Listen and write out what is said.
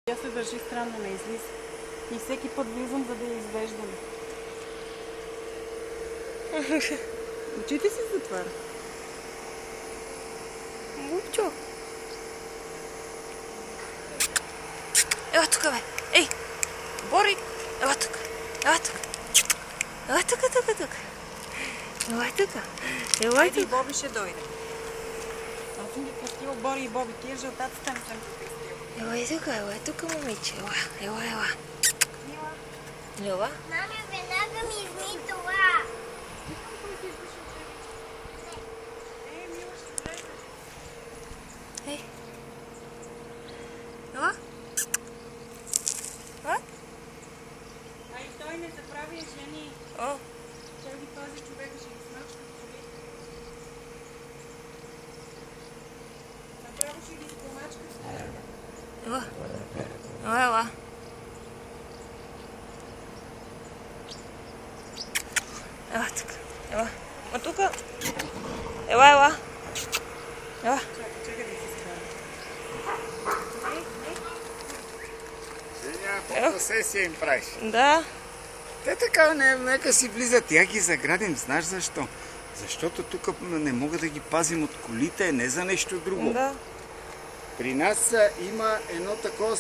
Тя се държи странно, не излиза. И всеки път влизам, за да я извеждам. Очите си затваря. Мучо. Ела тук, бе. Ей! Бори! Ела тук. Ела тук. Ела тук, тук, тук. Ела тук. Ела Айде и тук. Боби ще дойде. Аз съм ги пустила Бори и Боби. Тия жълтаците не съм ги пустила. Ела тук, момиче. Ела. Мила. Ела. Мама, веднага ми изми това. Мила, ще влезе. Ей. Ела. Ела. А и той не забравя жени. О. Той ги пази човека, ще ги смачка човек. Направо ще ги спомачка. Ела. Ела. Ела тук. Ела. Ма тук. Ела. Ела. Чакай да се справя. Сега фотосесия им правиш. Да. Те така, нека си влизат. Тя ги заградим. Знаеш защо? Защото тук не мога да ги пазим от колите, не за нещо друго. Да. При нас има едно такова